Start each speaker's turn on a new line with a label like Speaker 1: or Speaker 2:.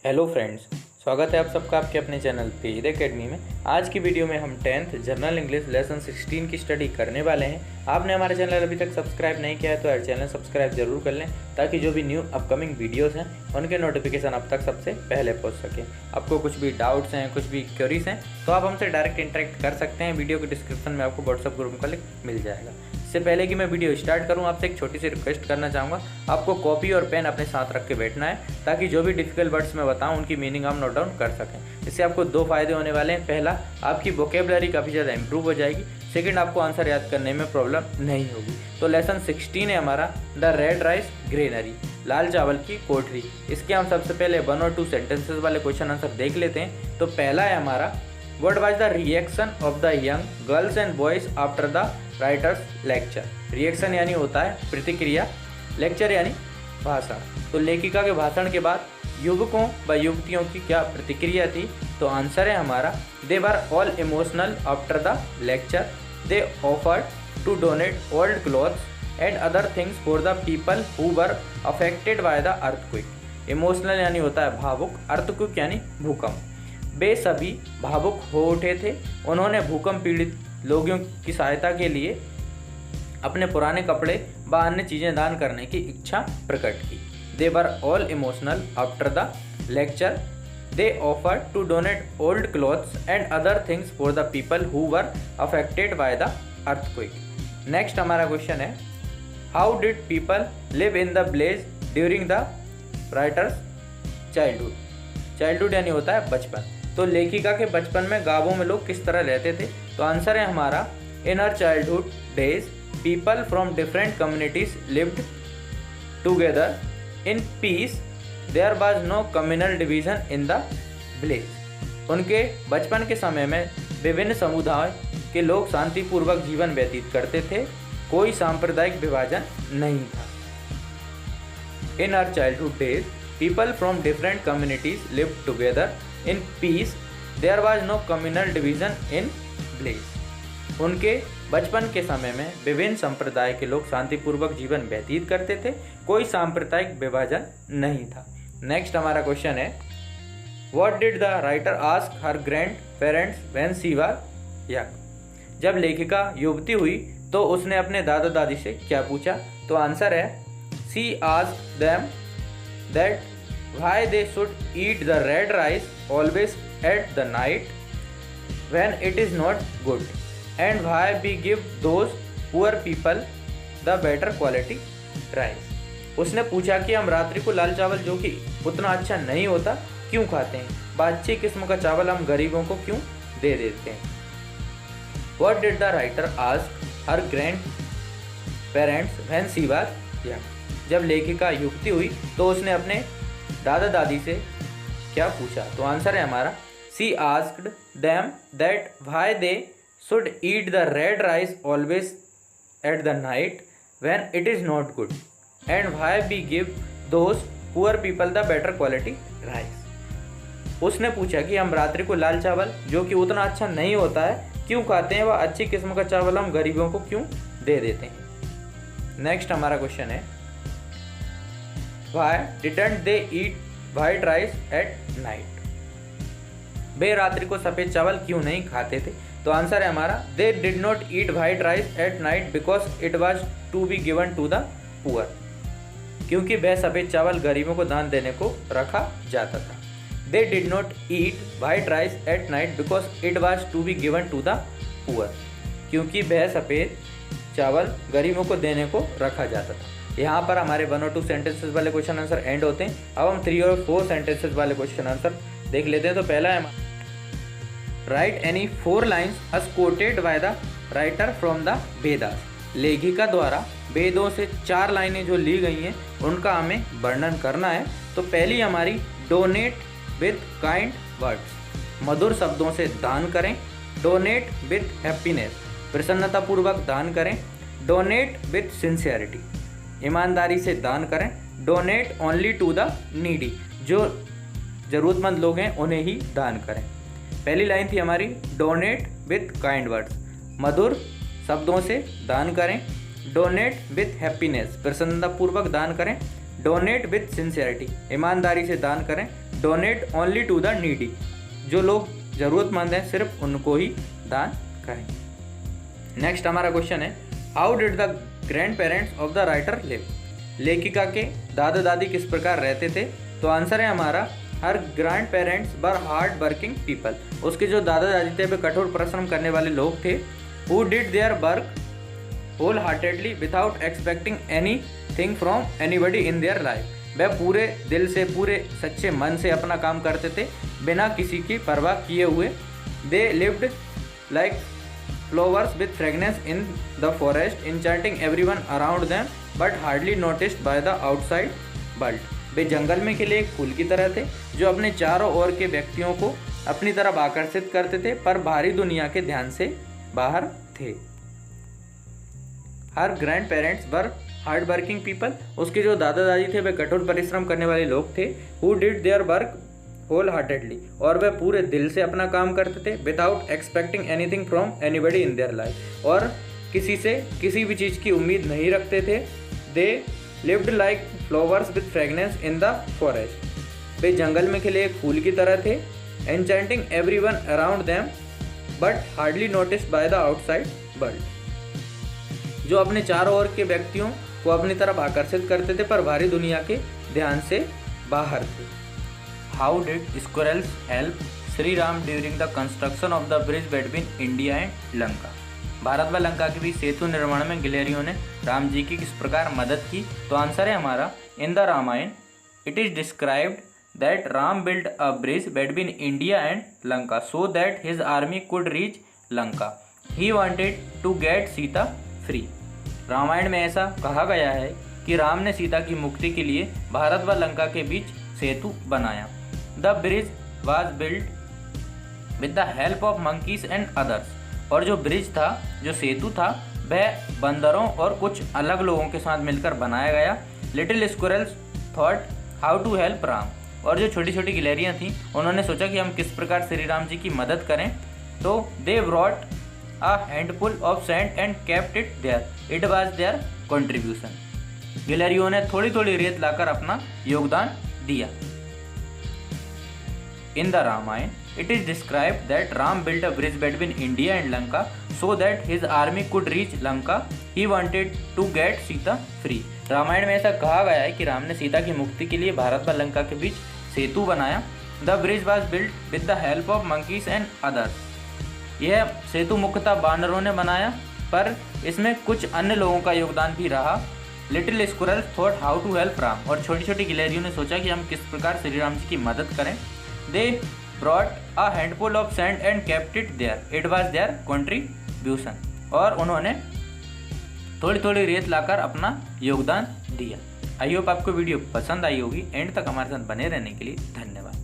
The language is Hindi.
Speaker 1: हेलो फ्रेंड्स, स्वागत है आप सबका आपके अपने चैनल पेज एकेडमी में। आज की वीडियो में हम 10th जनरल इंग्लिश लेसन 16 की स्टडी करने वाले हैं। आपने हमारा चैनल अभी तक सब्सक्राइब नहीं किया है तो यार चैनल सब्सक्राइब जरूर कर लें, ताकि जो भी न्यू अपकमिंग वीडियोस हैं उनके नोटिफिकेशन आप तक सबसे पहले पहुँच सके। आपको कुछ भी डाउट्स हैं, कुछ भी क्वेरीज हैं तो आप हमसे डायरेक्ट इंटरेक्ट कर सकते हैं। वीडियो के डिस्क्रिप्शन में आपको व्हाट्सअप ग्रुप का लिंक मिल जाएगा। इससे पहले कि मैं वीडियो स्टार्ट करूं, आपसे एक छोटी सी रिक्वेस्ट करना चाहूँगा। आपको कॉपी और पेन अपने साथ रख के बैठना है, ताकि जो भी डिफिकल्ट वर्ड्स मैं बताऊं उनकी मीनिंग हम नोट डाउन कर सकें। इससे आपको दो फायदे होने वाले हैं। पहला, आपकी वोकेबलरी काफ़ी ज़्यादा इंप्रूव हो जाएगी। सेकंड, आपको आंसर याद करने में प्रॉब्लम नहीं होगी। तो लेसन 16 है हमारा द रेड राइस ग्रेनरी, लाल चावल की कोठरी। इसके हम सबसे पहले 1 और 2 सेंटेंसेस वाले क्वेश्चन आंसर देख लेते हैं। तो पहला है हमारा, What was the reaction of the young girls and boys after the writer's lecture? Reaction यानी होता है प्रतिक्रिया, लेक्चर यानी भाषण। तो लेखिका के भाषण के बाद युवकों व युवतियों की क्या प्रतिक्रिया थी? तो आंसर है हमारा, they were all emotional after the lecture. They offered to donate old clothes and other things for the people who were affected by the earthquake. Emotional यानी होता है भावुक, अर्थक्वेक यानी भूकंप। वे सभी भावुक हो उठे थे। उन्होंने भूकंप पीड़ित लोगों की सहायता के लिए अपने पुराने कपड़े व अन्य चीज़ें दान करने की इच्छा प्रकट की। They were all emotional after the lecture. They offered to donate old clothes and other things for the people who were affected by the earthquake. Next हमारा क्वेश्चन है, how did people live in the village during the writer's childhood. Childhood यानी होता है बचपन। तो लेखिका के बचपन में गांवों में लोग किस तरह रहते थे? तो आंसर है हमारा, in her childhood days people from different communities lived together in peace. There was no communal division in the village. उनके बचपन के समय में विभिन्न समुदाय के लोग शांतिपूर्वक जीवन व्यतीत करते थे, कोई सांप्रदायिक विभाजन नहीं था। In her childhood days people from different communities lived together in peace. There was no communal division in village. उनके बचपन के समय में विभिन्न संप्रदाय के लोग शांतिपूर्वक जीवन व्यतीत करते थे, कोई सांप्रदायिक विभाजन नहीं था। नेक्स्ट हमारा क्वेश्चन है, What did the writer ask her grandparents when she was young? जब लेखिका युवती हुई तो उसने अपने दादा दादी से क्या पूछा? तो आंसर है, She asked them that why they should eat the red rice always at the night when it is not good, and why we give those poor people the better quality rice. उसने पूछा कि हम रात्रि को लाल चावल जो कि उतना अच्छा नहीं होता क्यों खाते हैं, व अच्छी किस्म का चावल हम गरीबों को क्यों दे देते हैं। What did the writer ask her grandparents when she was young? जब लेखिका युवती हुई तो उसने अपने दादा दादी से क्या पूछा? तो आंसर है हमारा, She asked them that why they should eat the red rice always at the night when it is not good, and why we give those poor people the better quality rice. उसने पूछा कि हम रात्रि को लाल चावल जो कि उतना अच्छा नहीं होता है क्यों खाते हैं, वह अच्छी किस्म का चावल हम गरीबों को क्यों दे देते हैं। नेक्स्ट हमारा क्वेश्चन है, Why didn't they eat white rice at night? वे रात्रि को सफ़ेद चावल क्यों नहीं खाते थे? तो आंसर है हमारा, They did not eat white rice at night because it was to be given to the poor. क्योंकि वह सफ़ेद चावल गरीबों को दान देने को रखा जाता था। They did not eat white rice at night because it was to be given to the poor. क्योंकि वह सफ़ेद चावल गरीबों को देने को रखा जाता था। यहाँ पर हमारे 1 और 2 सेंटेंसेस वाले क्वेश्चन आंसर एंड होते हैं। अब हम 3 और 4 सेंटेंसेस वाले क्वेश्चन आंसर देख लेते हैं। तो पहला है, right any 4 lines us coated by the writer from the Vedas. लेखिका द्वारा वेदों से 4 लाइनें जो ली गई हैं उनका हमें वर्णन करना है। तो पहली हमारी, डोनेट विथ काइंड वर्ड्स, मधुर शब्दों से दान करें। डोनेट विथ हैप्पीनेस, प्रसन्नतापूर्वक दान करें। डोनेट विथ सिंसियरिटी, ईमानदारी से दान करें। Donate only to the needy, जो ज़रूरतमंद लोग हैं उन्हें ही दान करें। पहली लाइन थी हमारी, डोनेट विथ काइंड वर्ड्स, मधुर शब्दों से दान करें। डोनेट विथ हैप्पीनेस, प्रसन्नतापूर्वक दान करें। डोनेट विथ सिंसियरिटी, ईमानदारी से दान करें। Donate only to the needy, जो लोग ज़रूरतमंद हैं सिर्फ उनको ही दान करें। नेक्स्ट हमारा क्वेश्चन है, how did the grand parents of the writer live, लेखिका के दादा दादी किस प्रकार रहते थे। तो आंसर है हमारा, her grandparents were hard working people, उसके जो दादा दादी थे वे कठोर परिश्रम करने वाले लोग थे। Who did their work whole heartedly without expecting anything from anybody in their life, वह पूरे दिल से पूरे सच्चे मन से अपना काम करते थे बिना किसी की परवाह किए हुए। They lived like flowers with fragrance in the forest enchanting everyone around them but hardly noticed by the outside world, वे जंगल में खिले एक फूल की तरह थे जो अपने चारों ओर के व्यक्तियों को अपनी तरफ आकर्षित करते थे पर बाहरी दुनिया के ध्यान से बाहर थे। Her grandparents were hard working people, उसके जो दादा दादी थे वे कठोर परिश्रम करने वाले लोग थे। Who did their work whole heartedly, और वे पूरे दिल से अपना काम करते थे। Without expecting anything from anybody in their life, और किसी से किसी भी चीज़ की उम्मीद नहीं रखते थे। They lived like flowers with fragrance in the forest, वे जंगल में खिले एक फूल की तरह थे। Enchanting everyone around them but hardly noticed by the outside world, जो अपने चारों ओर के व्यक्तियों को अपनी तरफ आकर्षित करते थे पर बाहरी दुनिया के ध्यान से बाहर थे। How did squirrels help Shri Ram during the construction of the bridge between India and Lanka, Bharat व लंका के बीच सेतु निर्माण में गिलहरियों ने राम जी की किस प्रकार मदद की। तो आंसर है हमारा, in the Ramayana it is described that Ram build a bridge between India and Lanka so that his army could reach Lanka, he wanted to get Sita free. Ramayana में ऐसा कहा गया है कि राम ने सीता की मुक्ति के लिए भारत व लंका के बीच सेतु बनाया। The bridge was built with the help of monkeys and others, और जो ब्रिज था, जो सेतु था, वह बंदरों और कुछ अलग लोगों के साथ मिलकर बनाया गया। Little squirrels thought how to help Ram, और जो छोटी छोटी गिलहरियाँ थीं उन्होंने सोचा कि हम किस प्रकार श्री राम जी की मदद करें। तो they brought a handful of sand and kept it there. It was their contribution. गिलहरियों ने थोड़ी थोड़ी रेत लाकर अपना योगदान दिया। In the Ramayana, it is described that Ram built a bridge between India and Lanka so that his army could reach Lanka. He wanted to get Sita free. Ramayan में ऐसा कहा गया है कि राम ने सीता की मुक्ति के लिए भारत व लंका के बीच सेतु बनाया। The bridge was built with the help of monkeys and others. यह सेतु मुख्यतः बानरों ने बनाया पर इसमें कुछ अन्य लोगों का योगदान भी रहा। Little squirrels thought how to help Ram, और छोटी छोटी गिलहरियों ने सोचा कि हम किस प्रकार श्री राम जी की मदद करें। They brought a handful of sand and kept it there, it was their contribution, और उन्होंने थोड़ी थोड़ी रेत लाकर अपना योगदान दिया। आई होप आपको वीडियो पसंद आई होगी। एंड तक हमारे साथ बने रहने के लिए धन्यवाद।